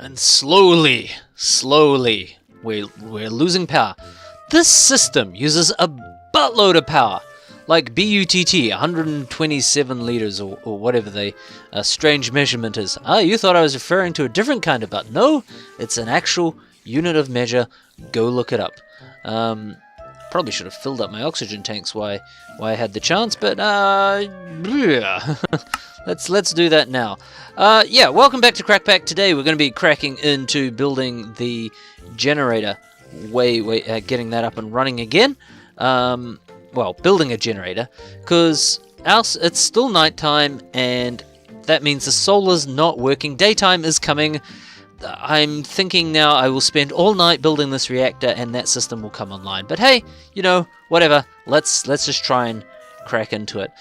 And slowly, we're losing power. This system uses a buttload of power, like BUTT, 127 liters or whatever the strange measurement is. Ah, you thought I was referring to a different kind of butt. No, it's an actual unit of measure. Go look it up. Probably should have filled up my oxygen tanks while I had the chance, but yeah. Let's do that now. Yeah, welcome back to CrackPack. Today we're going to be cracking into building the generator. Getting that up and running again. Well, building a generator, because it's still nighttime, and that means the solar's not working. Daytime is coming. I'm thinking now I will spend all night building this reactor, and that system will come online. But hey, you know, whatever. Let's just try and crack into it.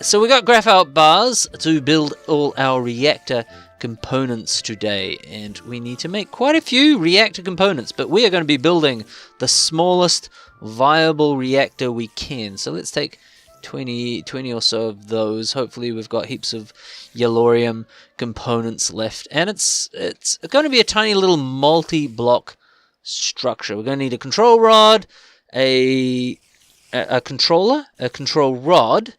So we got graphite bars to build all our reactor components today, and we need to make quite a few reactor components, but we are going to be building the smallest viable reactor we can. So let's take 20 or so of those. Hopefully we've got heaps of yellorium components left, and it's going to be a tiny little multi-block structure. We're going to need a control rod, a controller, a control rod,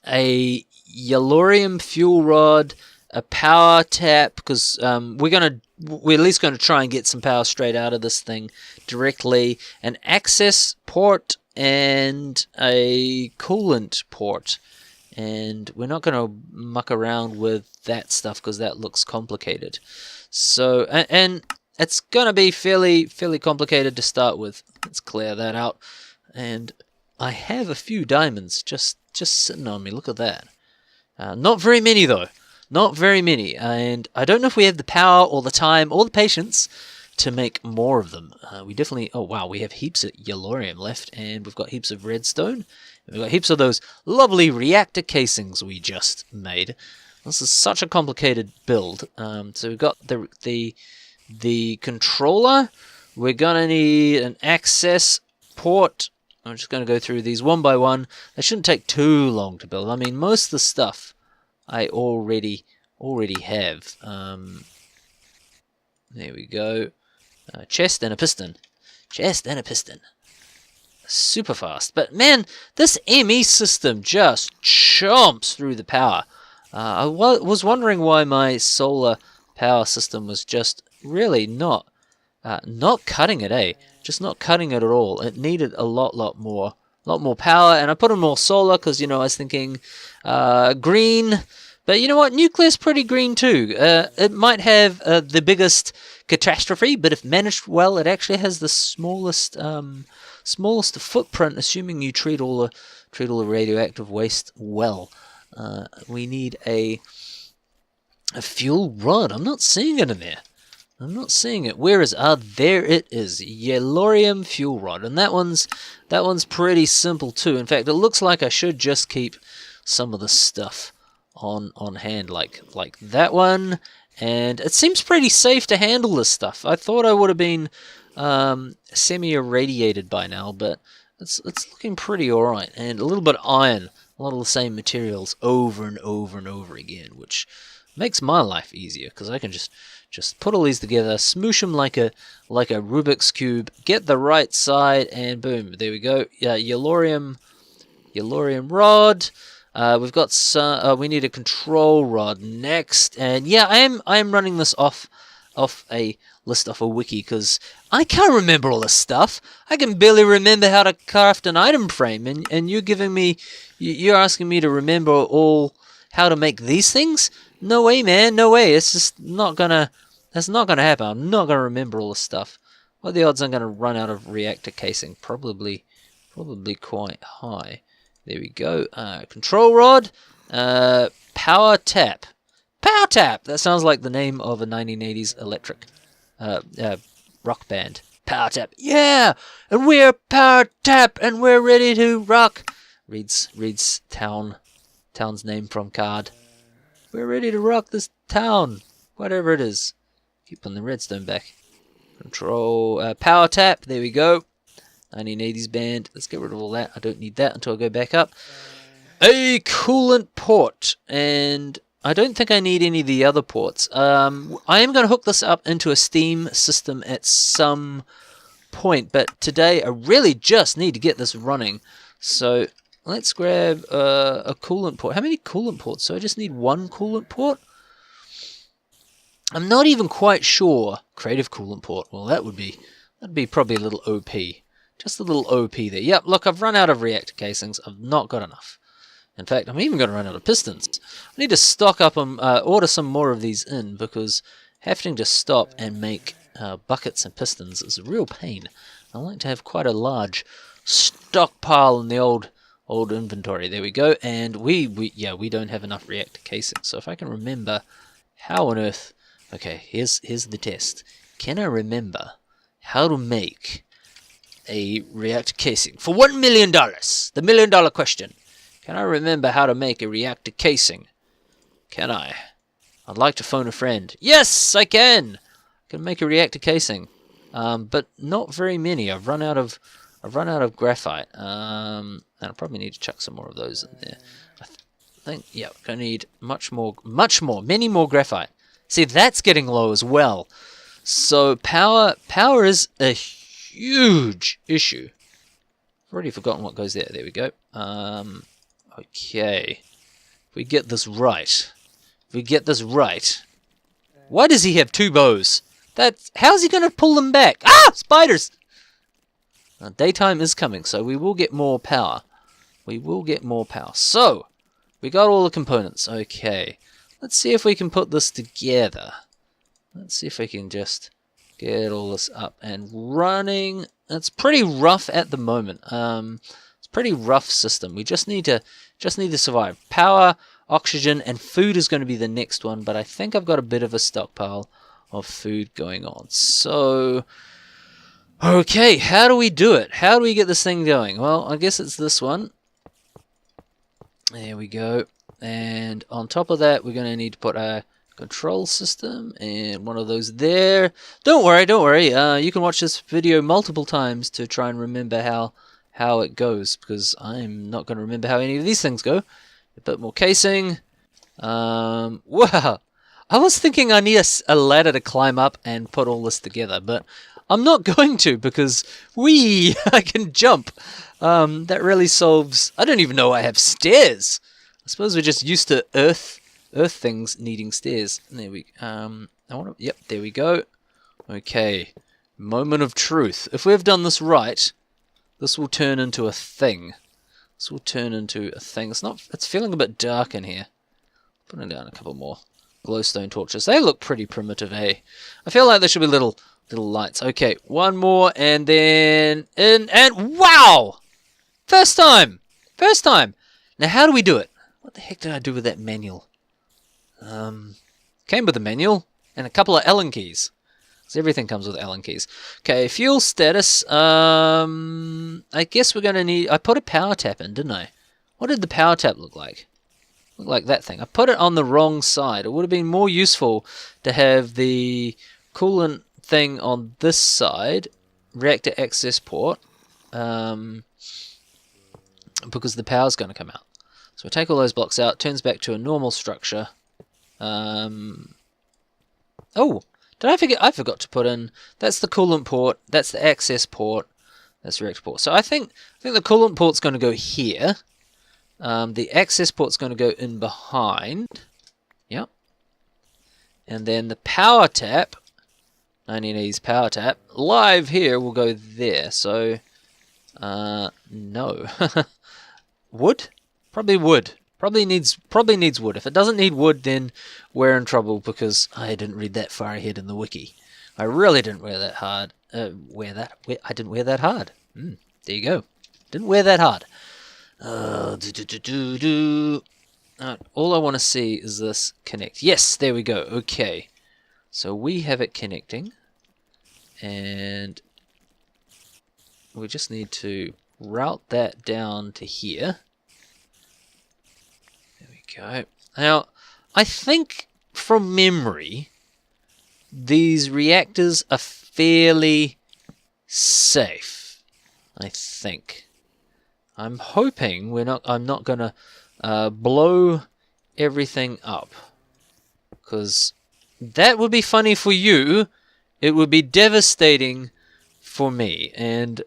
a yellorium fuel rod, a power tap, because we're at least going to try and get some power straight out of this thing directly, an access port, and a coolant port. And we're not going to muck around with that stuff because that looks complicated. So, and it's going to be fairly complicated to start with. Let's clear that out. And I have a few diamonds just sitting on me. Look at that. Not very many though. Not very many. And I don't know if we have the power or the time or the patience to make more of them. We definitely... Oh wow, we have heaps of yellorium left, and we've got heaps of redstone. And we've got heaps of those lovely reactor casings we just made. This is such a complicated build. So we've got the controller. We're gonna need an access port. I'm just going to go through these one by one. They shouldn't take too long to build. I mean, most of the stuff I already have. There we go. Chest and a piston. Chest and a piston. Super fast. But man, this ME system just chomps through the power. I was wondering why my solar power system was just really not cutting it, eh? Just not cutting it at all. It needed a lot more power, and I put in more solar because, you know, I was thinking green. But you know what? Nuclear's pretty green too. It might have the biggest catastrophe, but if managed well, it actually has the smallest footprint, assuming you treat all the radioactive waste well. We need a fuel rod. I'm not seeing it in there. I'm not seeing it. Where is... there it is. Yellorium fuel rod. And that one's pretty simple too. In fact, it looks like I should just keep some of the stuff on hand, like that one. And it seems pretty safe to handle this stuff. I thought I would have been semi-irradiated by now, but it's looking pretty alright. And a little bit of iron. A lot of the same materials over and over and over again, which makes my life easier, because I can just put all these together, smoosh them like a Rubik's Cube, get the right side, and boom, there we go. Yeah, yellorium rod. We've got some. We need a control rod next, and yeah, I am running this off a list off a wiki, because I can't remember all this stuff. I can barely remember how to craft an item frame, and you're asking me to remember all how to make these things. No way, man, no way. It's just not gonna... That's not gonna happen. I'm not gonna remember all this stuff. What are the odds I'm gonna run out of reactor casing? Probably quite high. There we go. Control rod. Power tap. Power tap! That sounds like the name of a 1980s electric rock band. Power tap. Yeah! And we're power tap, and we're ready to rock. Reads town's name from card. We're ready to rock this town. Whatever it is. Keep on the redstone back. Control, power tap. There we go. 1980s band. Let's get rid of all that. I don't need that until I go back up. A coolant port. And I don't think I need any of the other ports. I am going to hook this up into a Steam system at some point, but today I really just need to get this running. So let's grab a coolant port. How many coolant ports? So I just need one coolant port? I'm not even quite sure. Creative coolant port. Well, that'd be probably a little OP. Just a little OP there. Yep, look, I've run out of reactor casings. I've not got enough. In fact, I'm even going to run out of pistons. I need to stock up and order some more of these in, because having to stop and make buckets and pistons is a real pain. I like to have quite a large stockpile in the old inventory. There we go. And we don't have enough reactor casings. So if I can remember how on earth... Okay, here's the test. Can I remember how to make a reactor casing? For $1 million! The $1 million question. Can I remember how to make a reactor casing? Can I? I'd like to phone a friend. Yes, I can! I can make a reactor casing. But not very many. I've run out of graphite. And I probably need to chuck some more of those in there. I think, yeah, we're going to need many more graphite. See, that's getting low as well. So power is a huge issue. I've already forgotten what goes there. There we go. Okay. If we get this right. Why does he have two bows? How's he going to pull them back? Ah! Spiders! Daytime is coming, so we will get more power. So, we got all the components. Okay. Let's see if we can put this together. Let's see if we can just get all this up and running. It's pretty rough at the moment. It's a pretty rough system. We just need to survive. Power, oxygen, and food is going to be the next one, but I think I've got a bit of a stockpile of food going on. So, okay, how do we do it? How do we get this thing going? Well, I guess it's this one. There we go. And on top of that, we're going to need to put a control system and one of those there. Don't worry. You can watch this video multiple times to try and remember how it goes, because I'm not going to remember how any of these things go. A bit more casing. Wow. I was thinking I need a ladder to climb up and put all this together, but I'm not going to, because I can jump. That really solves... I don't even know I have stairs. I suppose we're just used to earth things needing stairs. There we yep, there we go. Okay. Moment of truth. If we've done this right, this will turn into a thing. It's feeling a bit dark in here. Putting down a couple more glowstone torches. They look pretty primitive, eh? I feel like there should be little lights. Okay, one more and then and wow! First time. Now how do we do it? What the heck did I do with that manual? Came with a manual and a couple of Allen keys. So everything comes with Allen keys. Okay, fuel status. I guess we're gonna need... I put a power tap in, didn't I? What did the power tap look like? Look like that thing. I put it on the wrong side. It would have been more useful to have the coolant thing on this side, reactor access port, because the power's going to come out. So we take all those blocks out, turns back to a normal structure. Oh, did I forget? I forgot to put in... That's the coolant port, that's the access port, that's the reactor port. So I think the coolant port's going to go here. The access port's going to go in behind. Yep. And then the power tap, 1980s power tap, live here will go there. So, no. Wood? Probably wood. Probably needs wood. If it doesn't need wood, then we're in trouble, because I didn't read that far ahead in the wiki. I really didn't wear that hard. I didn't wear that hard. There you go. Didn't wear that hard. All I want to see is this connect. Yes, there we go. Okay. So we have it connecting. And we just need to route that down to here. There we go. Now, I think from memory, these reactors are fairly safe. I think. I'm hoping I'm not gonna blow everything up. Because that would be funny for you. It would be devastating for me. And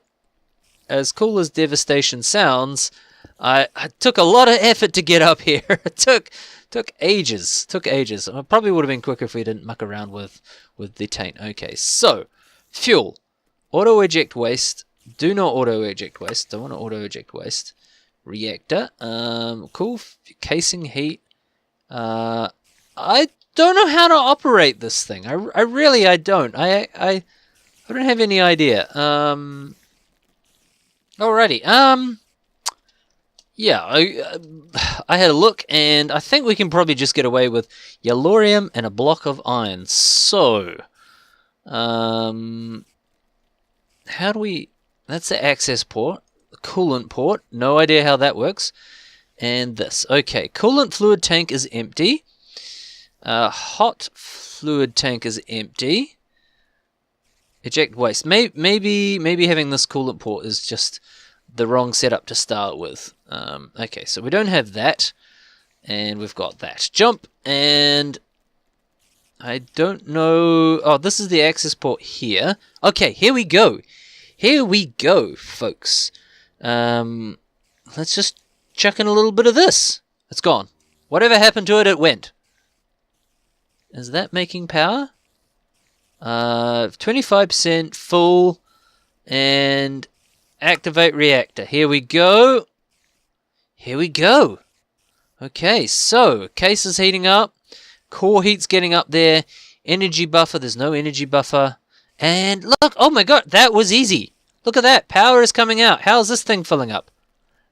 as cool as devastation sounds, I took a lot of effort to get up here. It took ages. Took ages. It probably would have been quicker if we didn't muck around with the taint. Okay, so fuel, auto eject waste. Do not auto eject waste. Don't want to auto eject waste. Reactor. Cool. Casing heat. I don't know how to operate this thing. I really don't. I don't have any idea. Alrighty. Yeah, I had a look, and I think we can probably just get away with yellorium and a block of iron. So, how do we... That's the access port, the coolant port. No idea how that works. And this. Okay, coolant fluid tank is empty. Hot fluid tank is empty. Eject waste. Maybe having this coolant port is just the wrong setup to start with. Okay, so we don't have that, and we've got that. Jump, and I don't know... Oh, this is the access port here. Okay, here we go. Here we go, folks. Let's just chuck in a little bit of this. It's gone. Whatever happened to it, it went. Is that making power? 25% full, and activate reactor. Here we go. Here we go. Okay, so case is heating up. Core heat's getting up there. Energy buffer. There's no energy buffer. And look, oh my god, that was easy. Look at that. Power is coming out. How's this thing filling up?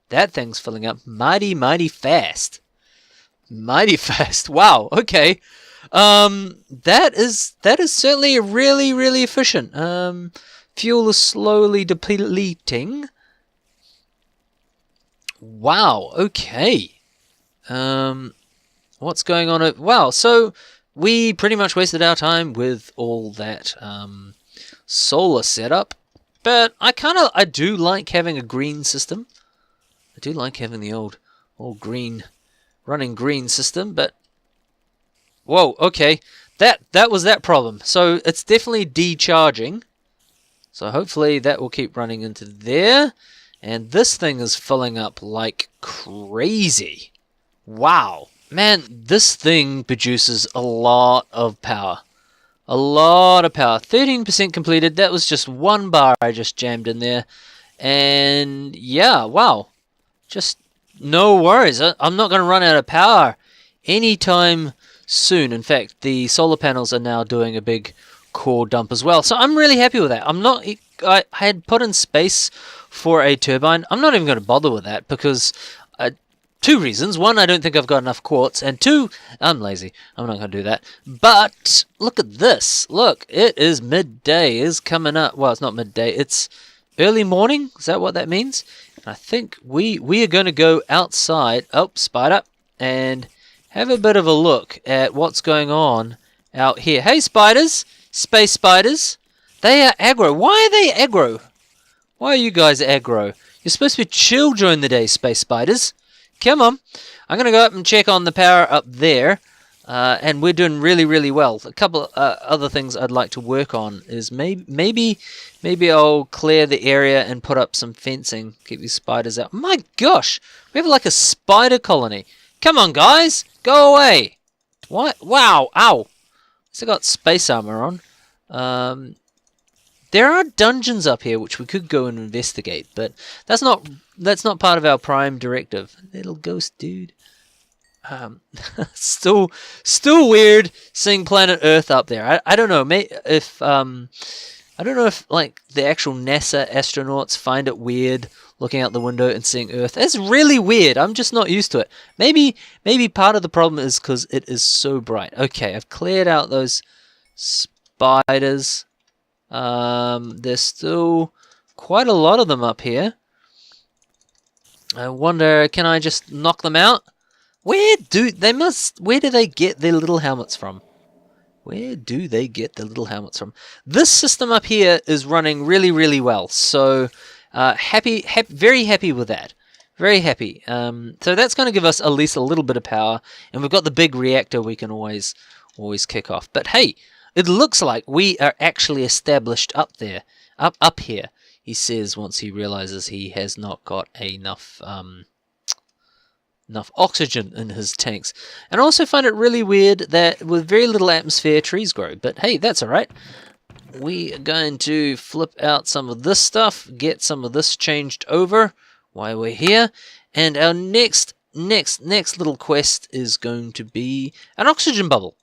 That thing's filling up mighty, mighty fast. Mighty fast. Wow. Okay. That is certainly really, really efficient. Fuel is slowly depleting. Wow, okay. What's going on? Wow, so we pretty much wasted our time with all that solar setup. But I do like having a green system. I do like having the old green, running green system, but whoa, okay. That was that problem. So it's definitely decharging. So hopefully that will keep running into there. And this thing is filling up like crazy. Wow. Man, this thing produces a lot of power. A lot of power. 13% completed. That was just one bar I just jammed in there. And yeah, wow. Just no worries. I'm not going to run out of power anytime soon. In fact, the solar panels are now doing a big core dump as well. So I'm really happy with that. I had put in space for a turbine. I'm not even going to bother with that because two reasons. One, I don't think I've got enough quartz, and two, I'm lazy. I'm not going to do that. But look at this. Look, it is midday. It's coming up. Well, it's not midday. It's early morning. Is that what that means? I think we are going to go outside. Oh, spider. And have a bit of a look at what's going on out here. Hey, spiders. Space spiders. They are aggro. Why are they aggro? Why are you guys aggro? You're supposed to be chill during the day, space spiders. Come on. I'm going to go up and check on the power up there. And we're doing really, really well. A couple other things I'd like to work on is maybe I'll clear the area and put up some fencing. Keep these spiders out. My gosh. We have like a spider colony. Come on, guys. Go away. What? Wow. Ow. So I got space armor on. There are dungeons up here which we could go and investigate, but that's not part of our prime directive. Little ghost dude. Still weird seeing planet Earth up there. I don't know. I don't know if like the actual NASA astronauts find it weird looking out the window and seeing Earth. It's really weird. I'm just not used to it. Maybe part of the problem is because it is so bright. Okay, I've cleared out those spiders. There's still quite a lot of them up here. I wonder, can I just knock them out? Where do they get their little helmets from? Where do they get the little helmets from? This system up here is running really, really well. So, very happy with that. Very happy. So that's going to give us at least a little bit of power. And we've got the big reactor we can always always kick off. But hey, it looks like we are actually established up there, up here, he says once he realizes he has not got enough enough oxygen in his tanks. And I also find it really weird that with very little atmosphere, trees grow. But hey, that's alright. We are going to flip out some of this stuff, get some of this changed over while we're here. And our next little quest is going to be an oxygen bubble.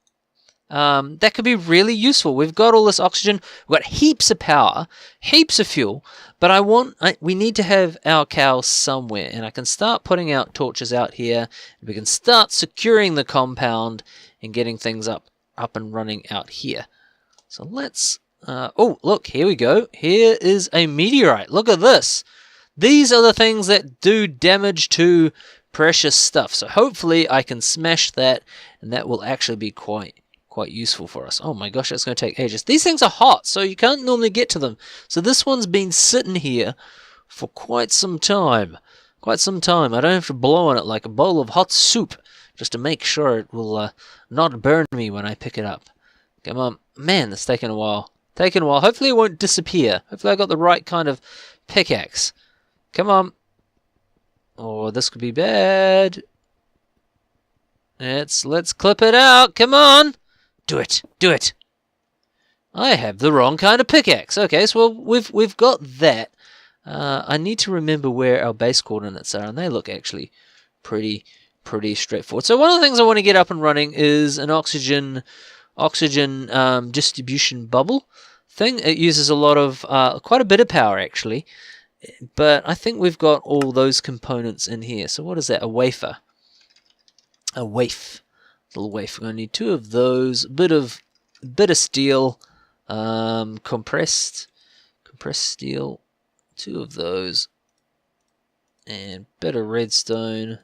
That could be really useful. We've got all this oxygen, we've got heaps of power, heaps of fuel, but we need to have our cows somewhere, and I can start putting out torches out here. We can start securing the compound and getting things up and running out here. So let's, oh look, here we go. Here is a meteorite. Look at this. These are the things that do damage to precious stuff. So hopefully I can smash that, and that will actually be quite useful for us. Oh my gosh, that's going to take ages. These things are hot, so you can't normally get to them. So this one's been sitting here for quite some time. I don't have to blow on it like a bowl of hot soup just to make sure it will not burn me when I pick it up. Come on. Man, that's taking a while. Hopefully it won't disappear. Hopefully I got the right kind of pickaxe. Come on. Oh, this could be bad. Let's clip it out. Come on. Do it. I have the wrong kind of pickaxe. Okay, so we've got that. I need to remember where our base coordinates are, and they look actually pretty straightforward. So one of the things I want to get up and running is an oxygen distribution bubble thing. It uses a lot of quite a bit of power actually, but I think we've got all those components in here. So what is that? A wafer. A waif. Little wafer. We're going to need 2 of those. A bit of steel. Compressed steel. 2 of those. And bit of redstone.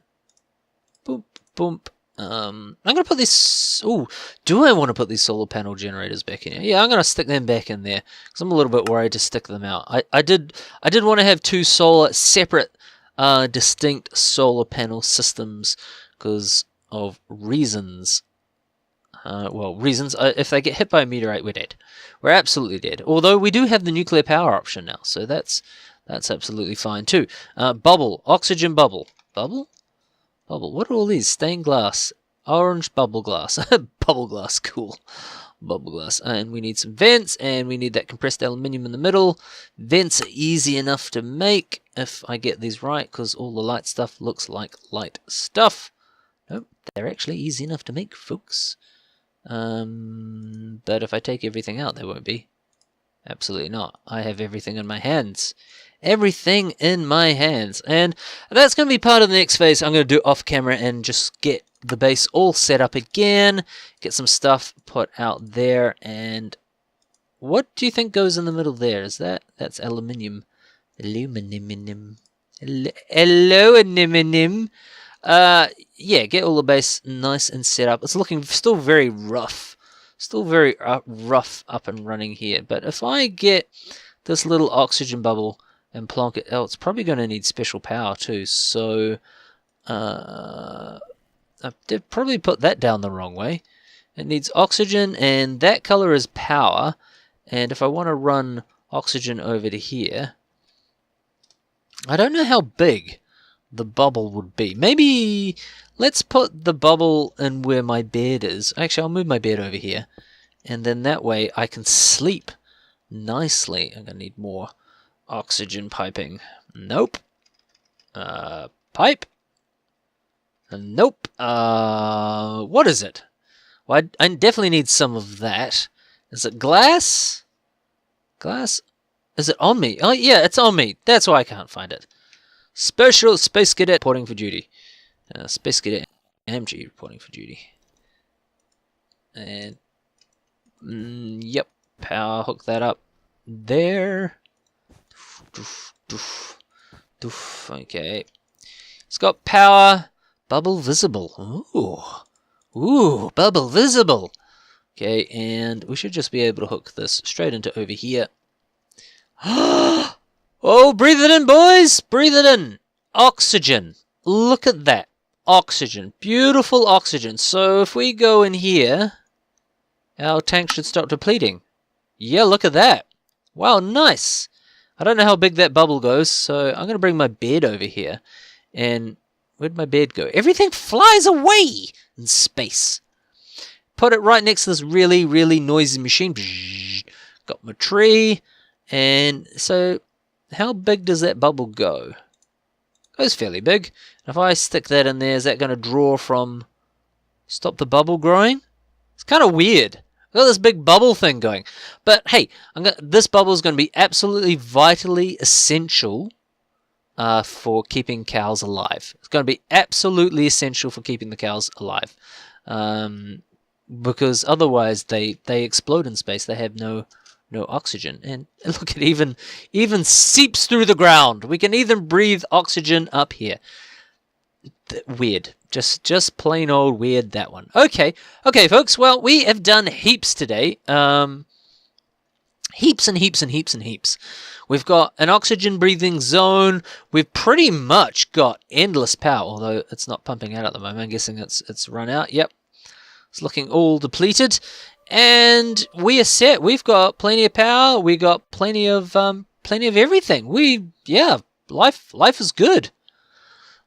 Boop, boop. I'm going to put this... Oh, do I want to put these solar panel generators back in here? Yeah, I'm going to stick them back in there, because I'm a little bit worried to stick them out. I did want to have 2 separate, distinct solar panel systems, because of reasons. If they get hit by a meteorite, we're dead. We're absolutely dead. Although we do have the nuclear power option now, so that's absolutely fine too. Bubble, oxygen bubble. Bubble? What are all these? Stained glass, orange bubble glass. Bubble glass, cool. Bubble glass. And we need some vents, and we need that compressed aluminium in the middle. Vents are easy enough to make if I get these right, because all the light stuff looks like light stuff. Nope, they're actually easy enough to make, folks. But if I take everything out, they won't be. Absolutely not. I have everything in my hands. Everything in my hands. And that's going to be part of the next phase. I'm going to do off camera and just get the base all set up again. Get some stuff put out there. And what do you think goes in the middle there? Is that's aluminium. Aluminum. Aluminum. Yeah, get all the base nice and set up. It's looking still very rough. Still very rough up and running here. But if I get this little oxygen bubble and plonk it, it's probably going to need special power too. So I did probably put that down the wrong way. It needs oxygen, and that color is power. And if I want to run oxygen over to here, I don't know how big the bubble would be. Maybe let's put the bubble in where my bed is. Actually, I'll move my bed over here, and then that way I can sleep nicely. I'm gonna need more oxygen piping. Nope. Pipe. Nope. What is it? Well, I definitely need some of that. Is it glass? Glass? Is it on me? Oh yeah, it's on me. That's why I can't find it. Special Space Cadet reporting for duty. Space Cadet MG reporting for duty. And yep, power, hook that up there. Okay, it's got power. Bubble visible. Ooh, bubble visible. Okay, and we should just be able to hook this straight into over here. Oh, breathe it in, boys! Breathe it in! Oxygen. Look at that. Oxygen. Beautiful oxygen. So if we go in here, our tank should stop depleting. Yeah, look at that. Wow, nice. I don't know how big that bubble goes, so I'm going to bring my bed over here. And where'd my bed go? Everything flies away in space. Put it right next to this really, really noisy machine. Got my tree. And so, how big does that bubble go? Goes fairly big. If I stick that in there, is that going to draw from... Stop the bubble growing? It's kind of weird. I've got this big bubble thing going. But hey, this bubble is going to be absolutely vitally essential for keeping cows alive. It's going to be absolutely essential for keeping the cows alive. Because otherwise they explode in space. They have no oxygen. And look, it even seeps through the ground. We can even breathe oxygen up here. Weird. Just plain old weird, that one. Okay, folks. Well, we have done heaps today. Heaps and heaps and heaps and heaps. We've got an oxygen breathing zone. We've pretty much got endless power, although it's not pumping out at the moment. I'm guessing it's run out. Yep. It's looking all depleted. And we are set. We've got plenty of power. We got plenty of everything. Life is good.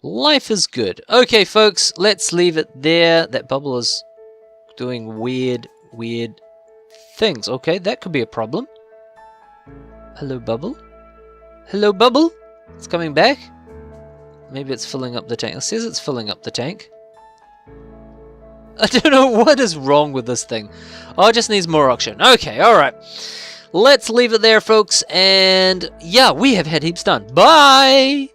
Life is good. Okay, folks, let's leave it there. That bubble is doing weird things. Okay, that could be a problem. Hello, bubble? Hello, bubble? It's coming back? Maybe it's filling up the tank. It says it's filling up the tank. I don't know what is wrong with this thing. Oh, it just needs more oxygen. Okay, alright. Let's leave it there, folks. And yeah, we have had heaps done. Bye!